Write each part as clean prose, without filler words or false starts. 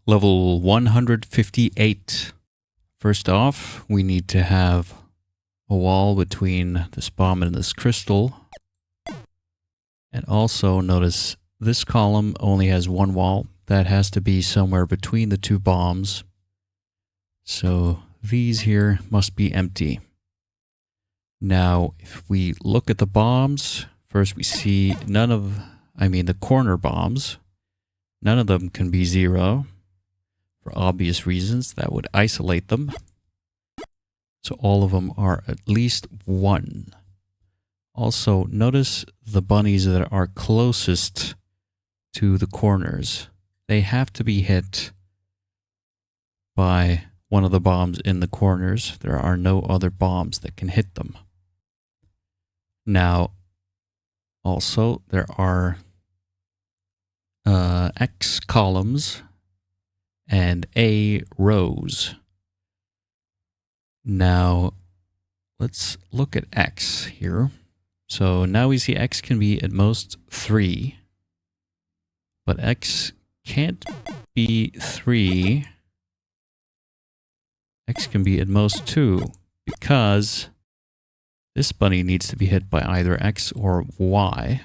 Level 158. First off, we need to have a wall between this bomb and this crystal. And also notice this column only has one wall. That has to be somewhere between the two bombs. So these here must be empty. Now, if we look at the bombs, first we see the corner bombs. None of them can be 0. For obvious reasons, that would isolate them. So all of them are at least 1. Also, notice the bunnies that are closest to the corners. They have to be hit by one of the bombs in the corners. There are no other bombs that can hit them. Now, also, there are X columns and A rows. Now, let's look at X here. So now we see X can be at most 3, but X can't be 3. X can be at most 2 because this bunny needs to be hit by either X or Y.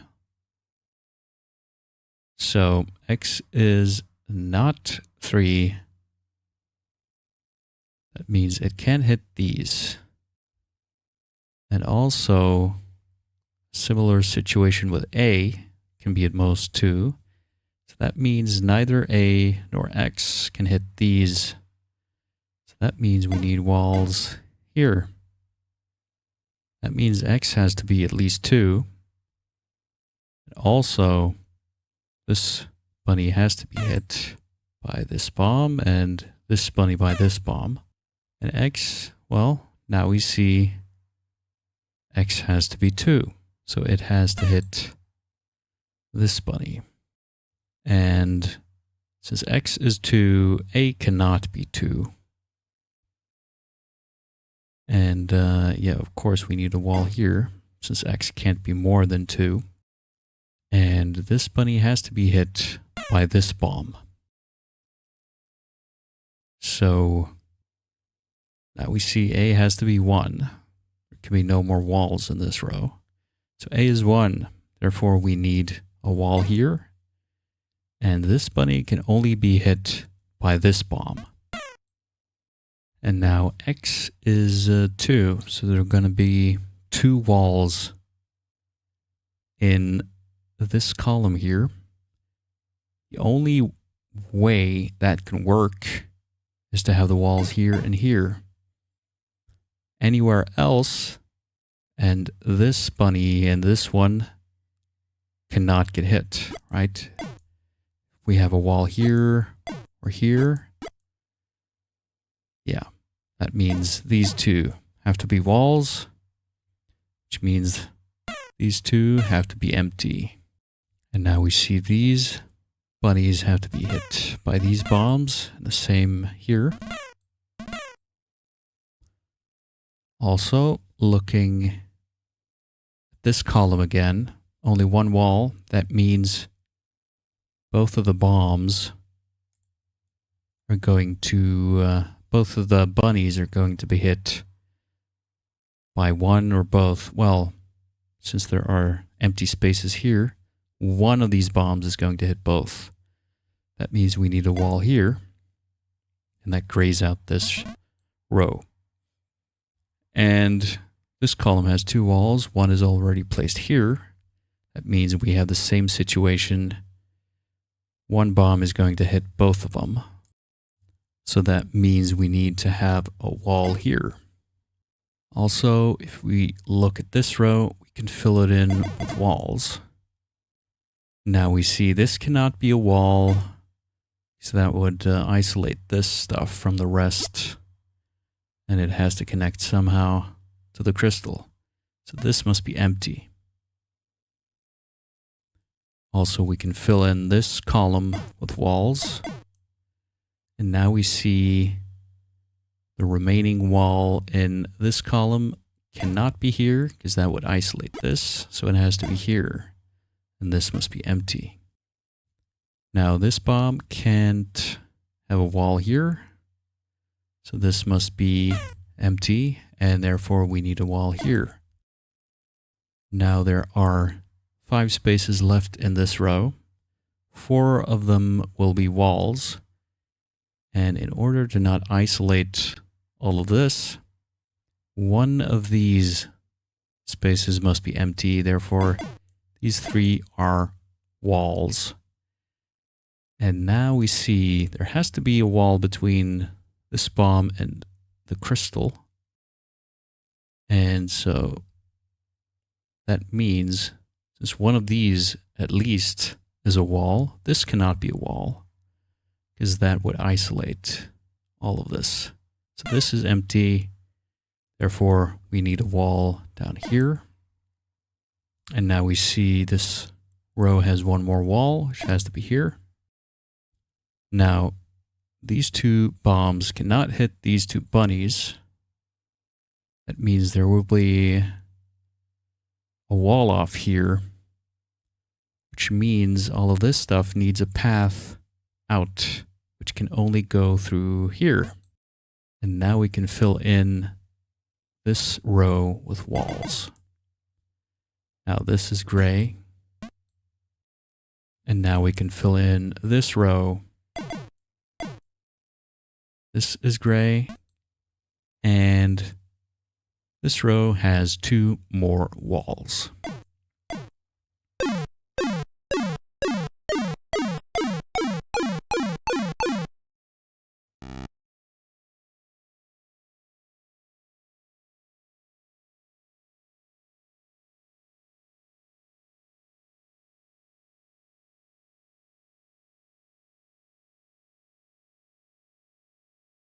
So X is not 3. That means it can hit these. And also, similar situation with A can be at most 2. So that means neither A nor X can hit these. So that means we need walls here. That means X has to be at least 2. And also, this bunny has to be hit by this bomb and this bunny by this bomb. And X, well, now we see X has to be 2. So it has to hit this bunny. And since X is 2, A cannot be 2. And yeah, of course we need a wall here since X can't be more than 2. And this bunny has to be hit by this bomb. So now we see A has to be 1. There can be no more walls in this row. So A is 1. Therefore, we need a wall here. And this bunny can only be hit by this bomb. And now X is 2. So there are going to be 2 walls in this column here. The only way that can work is to have the walls here and here. Anywhere else, and this bunny and this one cannot get hit, right? We have a wall here or here. Yeah, that means these 2 have to be walls, which means these 2 have to be empty. And now we see these bunnies have to be hit by these bombs, and the same here. Also, looking at this column again, only 1 wall. That means both of the bombs are going to, both of the bunnies are going to be hit by one or both. Well, since there are empty spaces here, one of these bombs is going to hit both. That means we need a wall here, and that grays out this row. And this column has 2 walls. One is already placed here. That means we have the same situation. One bomb is going to hit both of them. So that means we need to have a wall here. Also, if we look at this row, we can fill it in with walls. Now we see this cannot be a wall, so that would isolate this stuff from the rest, and it has to connect somehow to the crystal. So this must be empty. Also, we can fill in this column with walls, and now we see the remaining wall in this column cannot be here because that would isolate this, so it has to be here. And this must be empty. Now this bomb can't have a wall here. So this must be empty, and therefore we need a wall here. Now there are 5 spaces left in this row. 4 of them will be walls. And in order to not isolate all of this, one of these spaces must be empty. Therefore, these 3 are walls. And now we see there has to be a wall between this bomb and the crystal. And so that means since one of these at least is a wall, this cannot be a wall because that would isolate all of this. So this is empty. Therefore, we need a wall down here. And now we see this row has one more wall, which has to be here. Now, these 2 bombs cannot hit these 2 bunnies. That means there will be a wall off here, which means all of this stuff needs a path out, which can only go through here. And now we can fill in this row with walls. Now this is gray. And now we can fill in this row. This is gray. And this row has 2 more walls.